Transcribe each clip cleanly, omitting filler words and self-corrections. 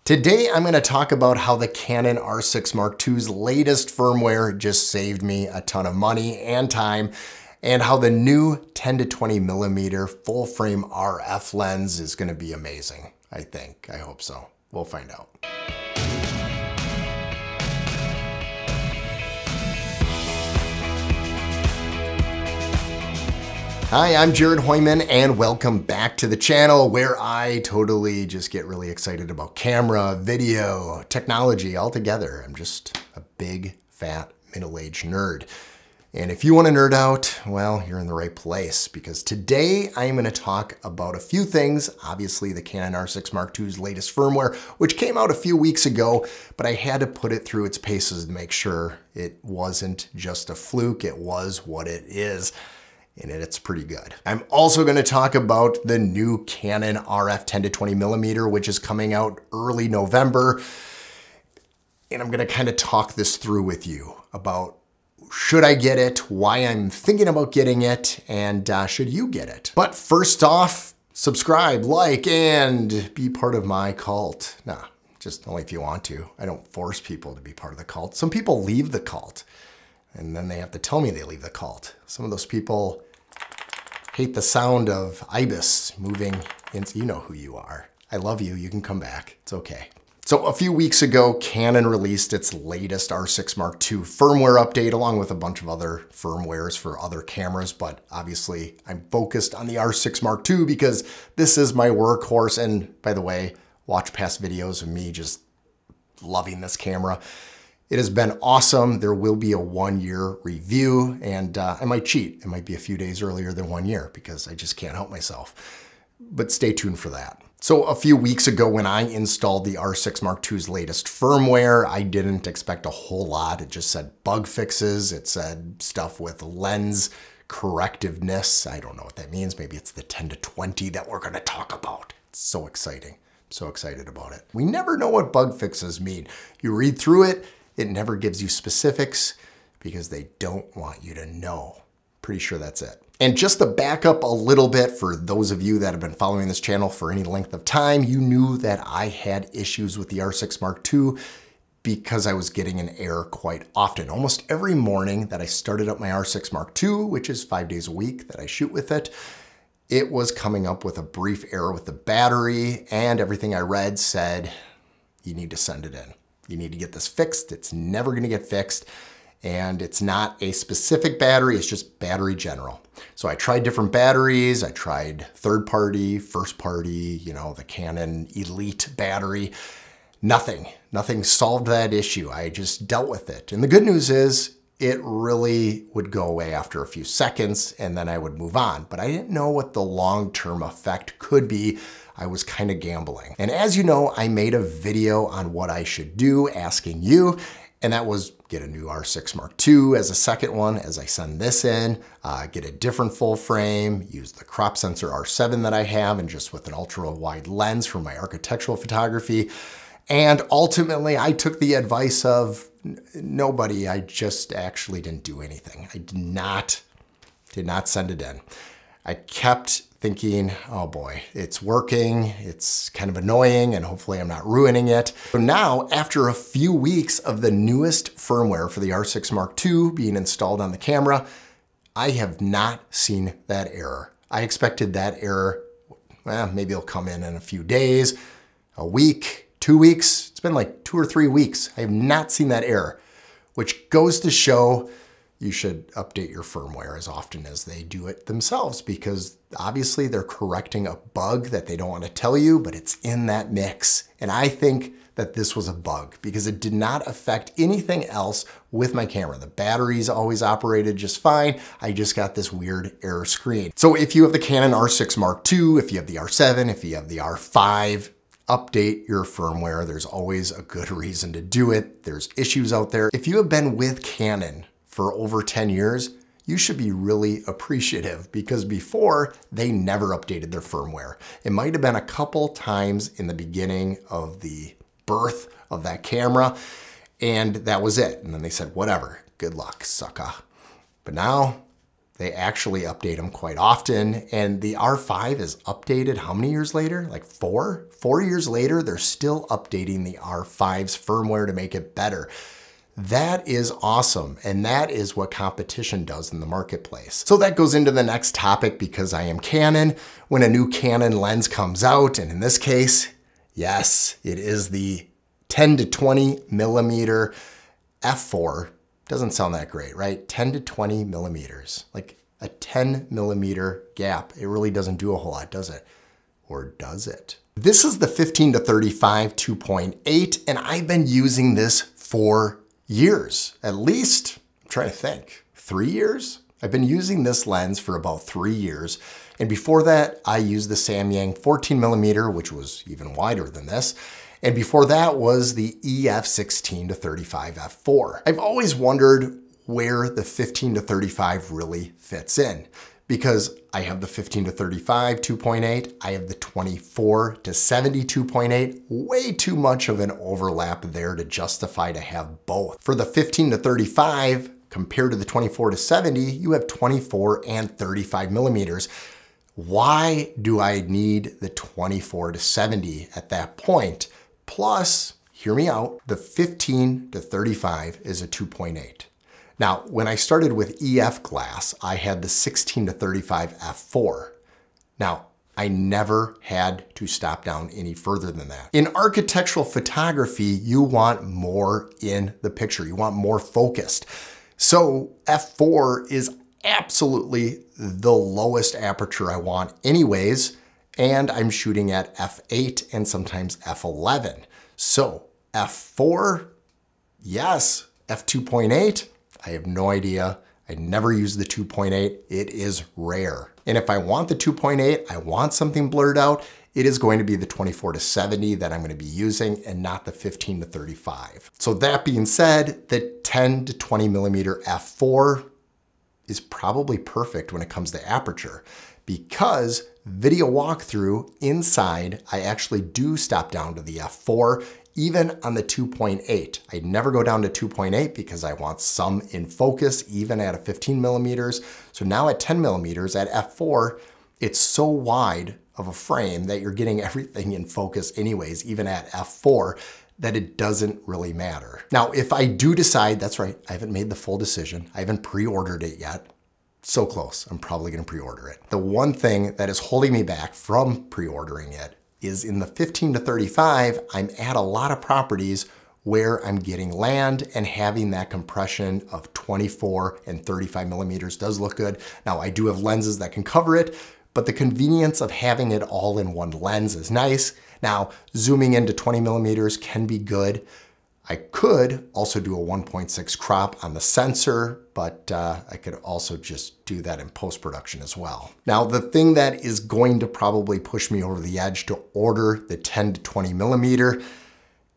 Today, I'm gonna talk about how the Canon R6 Mark II's latest firmware just saved me a ton of money and time, and how the new 10 to 20 millimeter full frame RF lens is gonna be amazing. I think, I hope so. We'll find out. Hi, I'm Jared Hoyman, and welcome back to the channel where I totally just get really excited about camera, video, technology altogether. I'm just a big, fat, middle-aged nerd. And if you want to nerd out, well, you're in the right place, because today I'm going to talk about a few things. Obviously, the Canon R6 Mark II's latest firmware, which came out a few weeks ago, but I had to put it through its paces to make sure it wasn't just a fluke. It was what it is. And it's pretty good. I'm also gonna talk about the new Canon RF 10 to 20 millimeter, which is coming out early November. And I'm gonna kind of talk this through with you about should I get it, why I'm thinking about getting it, and should you get it? But first off, subscribe, like, and be part of my cult. Nah, just only if you want to. I don't force people to be part of the cult. Some people leave the cult, and then they have to tell me they leave the cult. Some of those people hate the sound of ibis moving into, you know who you are. I love you, you can come back, it's okay. So a few weeks ago, Canon released its latest R6 Mark II firmware update, along with a bunch of other firmwares for other cameras, but obviously I'm focused on the R6 Mark II because this is my workhorse. And by the way, watch past videos of me just loving this camera. It has been awesome. There will be a 1-year review, and I might cheat. It might be a few days earlier than 1 year because I just can't help myself. But stay tuned for that. So a few weeks ago when I installed the R6 Mark II's latest firmware, I didn't expect a whole lot. It just said bug fixes. It said stuff with lens correctiveness. I don't know what that means. Maybe it's the 10 to 20 that we're gonna talk about. It's so exciting. I'm so excited about it. We never know what bug fixes mean. You read through it, it never gives you specifics because they don't want you to know. Pretty sure that's it. And just to back up a little bit, for those of you that have been following this channel for any length of time, you knew that I had issues with the R6 Mark II because I was getting an error quite often. Almost every morning that I started up my R6 Mark II, which is 5 days a week that I shoot with it, it was coming up with a brief error with the battery, and everything I read said, you need to send it in. You need to get this fixed. It's never gonna get fixed. And it's not a specific battery, it's just battery general. So I tried different batteries. I tried third party, first party, you know, the Canon Elite battery. Nothing solved that issue. I just dealt with it. And the good news is it really would go away after a few seconds and then I would move on. But I didn't know what the long-term effect could be. I was kind of gambling. And as you know, I made a video on what I should do, asking you, and that was get a new R6 Mark II as a second one as I send this in, get a different full frame, use the crop sensor R7 that I have, and just with an ultra wide lens for my architectural photography. And ultimately, I took the advice of nobody. I just actually didn't do anything. I did not send it in. I kept thinking, oh boy, it's working, it's kind of annoying, and hopefully I'm not ruining it. So now, after a few weeks of the newest firmware for the R6 Mark II being installed on the camera, I have not seen that error. I expected that error, well, maybe it'll come in a few days, a week, 2 weeks. It's been like 2 or 3 weeks. I have not seen that error, which goes to show you should update your firmware as often as they do it themselves, because obviously they're correcting a bug that they don't want to tell you, but it's in that mix. And I think that this was a bug because it did not affect anything else with my camera. The batteries always operated just fine. I just got this weird error screen. So if you have the Canon R6 Mark II, if you have the R7, if you have the R5, update your firmware. There's always a good reason to do it. There's issues out there. If you have been with Canon for over 10 years, you should be really appreciative because before they never updated their firmware. It might have been a couple times in the beginning of the birth of that camera, and that was it. And then they said, whatever, good luck, sucker. But now They actually update them quite often, and the R5 is updated how many years later? Like 4? 4 years later, they're still updating the R5's firmware to make it better. That is awesome, and that is what competition does in the marketplace. So that goes into the next topic because I am Canon. When a new Canon lens comes out, and in this case, yes, it is the 10 to 20 millimeter f4. Doesn't sound that great, right? 10 to 20 millimeters, like a 10 millimeter gap. It really doesn't do a whole lot, does it? Or does it? This is the 15 to 35 2.8, and I've been using this for years. At least, I'm trying to think, 3 years? I've been using this lens for about 3 years. And before that, I used the Samyang 14 millimeter, which was even wider than this. And before that was the EF 16 to 35 f4. I've always wondered where the 15 to 35 really fits in, because I have the 15 to 35 2.8, I have the 24 to 70 2.8, way too much of an overlap there to justify to have both. For the 15 to 35, compared to the 24 to 70, you have 24 and 35 millimeters. Why do I need the 24 to 70 at that point? Plus, hear me out, the 15 to 35 is a 2.8. Now, when I started with EF glass, I had the 16 to 35 f4. Now, I never had to stop down any further than that. In architectural photography, you want more in the picture. You want more focused. So f4 is absolutely the lowest aperture I want anyways, and I'm shooting at f8 and sometimes f11. So f4, yes. f2.8, I have no idea. I never use the 2.8. It is rare. And if I want the 2.8, I want something blurred out, it is going to be the 24 to 70 that I'm going to be using and not the 15 to 35. So that being said, the 10 to 20 millimeter f4 is probably perfect when it comes to aperture, because video walkthrough inside, I actually do stop down to the f4, even on the 2.8. I never go down to 2.8 because I want some in focus, even at a 15 millimeters. So now at 10 millimeters at f4, it's so wide of a frame that you're getting everything in focus anyways, even at f4, that it doesn't really matter. Now, if I do decide, that's right, I haven't made the full decision. I haven't pre-ordered it yet. So close, I'm probably gonna pre-order it. The one thing that is holding me back from pre-ordering it is in the 15 to 35, I'm at a lot of properties where I'm getting land, and having that compression of 24 and 35 millimeters does look good. Now, I do have lenses that can cover it, but the convenience of having it all in one lens is nice. Now, zooming into 20 millimeters can be good. I could also do a 1.6 crop on the sensor, but I could also just do that in post-production as well. Now, the thing that is going to probably push me over the edge to order the 10 to 20 millimeter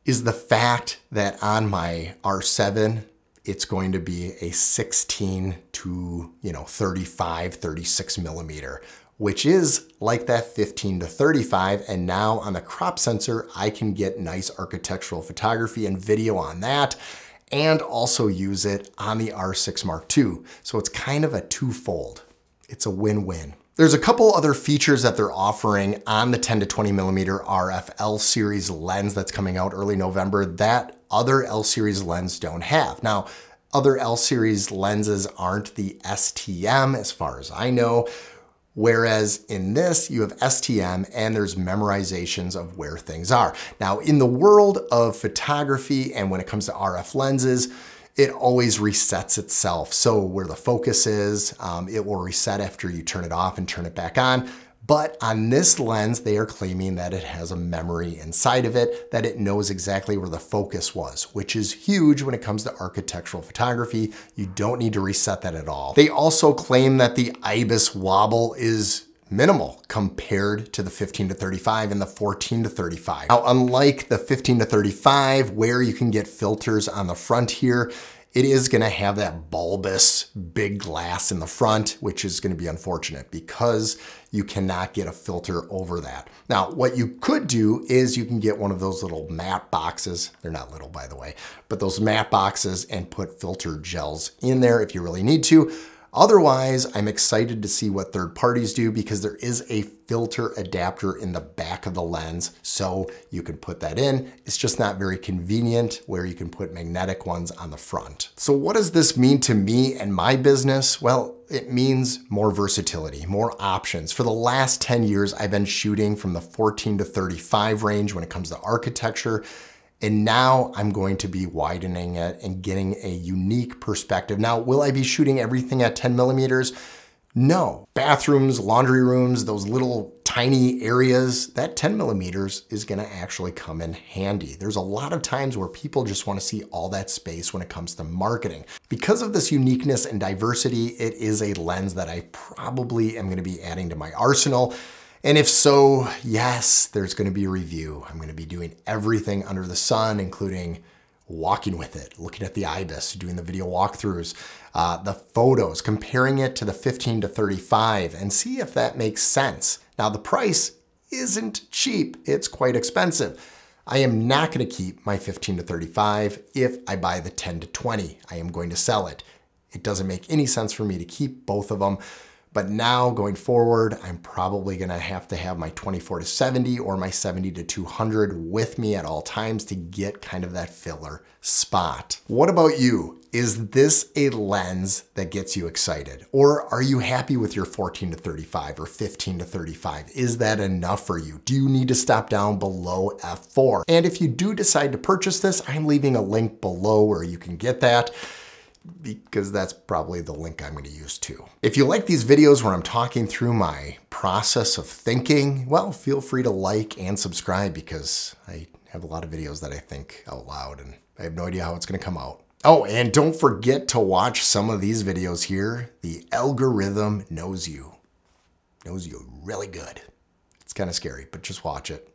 is the fact that on my R7, it's going to be a 16 to 35, 36 millimeter, which is like that 15 to 35. And now on the crop sensor, I can get nice architectural photography and video on that, and also use it on the R6 Mark II. So it's kind of a twofold. It's a win-win. There's a couple other features that they're offering on the 10 to 20 millimeter RF L series lens that's coming out early November that other L series lenses don't have. Now, other L series lenses aren't the STM as far as I know, whereas in this you have STM and there's memorizations of where things are. Now, in the world of photography and when it comes to RF lenses, it always resets itself. So where the focus is, it will reset after you turn it off and turn it back on. But on this lens, they are claiming that it has a memory inside of it, that it knows exactly where the focus was, which is huge when it comes to architectural photography. You don't need to reset that at all. They also claim that the IBIS wobble is minimal compared to the 15 to 35 and the 14 to 35. Now, unlike the 15 to 35, where you can get filters on the front here, it is gonna have that bulbous big glass in the front, which is gonna be unfortunate because you cannot get a filter over that. Now, what you could do is you can get one of those little matte boxes. They're not little, by the way, but those matte boxes, and put filter gels in there if you really need to. Otherwise, I'm excited to see what third parties do because there is a filter adapter in the back of the lens, so you can put that in. It's just not very convenient where you can put magnetic ones on the front. So what does this mean to me and my business? Well, it means more versatility, more options. For the last 10 years, I've been shooting from the 14 to 35 range when it comes to architecture. And now I'm going to be widening it and getting a unique perspective. Now, will I be shooting everything at 10 millimeters? No. Bathrooms, laundry rooms, those little tiny areas, that 10 millimeters is gonna actually come in handy. There's a lot of times where people just wanna see all that space when it comes to marketing. Because of this uniqueness and diversity, it is a lens that I probably am gonna be adding to my arsenal. And if so, yes, there's gonna be a review. I'm gonna be doing everything under the sun, including walking with it, looking at the IBIS, doing the video walkthroughs, the photos, comparing it to the 15 to 35 and see if that makes sense. Now the price isn't cheap, it's quite expensive. I am not gonna keep my 15 to 35 if I buy the 10 to 20. I am going to sell it. It doesn't make any sense for me to keep both of them. But now going forward, I'm probably gonna have to have my 24 to 70 or my 70 to 200 with me at all times to get kind of that filler spot. What about you? Is this a lens that gets you excited? Or are you happy with your 14 to 35 or 15 to 35? Is that enough for you? Do you need to stop down below f4? And if you do decide to purchase this, I'm leaving a link below where you can get that, because that's probably the link I'm going to use too. If you like these videos where I'm talking through my process of thinking, well, feel free to like and subscribe because I have a lot of videos that I think out loud and I have no idea how it's going to come out. Oh, and don't forget to watch some of these videos here. The algorithm knows you really good. It's kind of scary, but just watch it.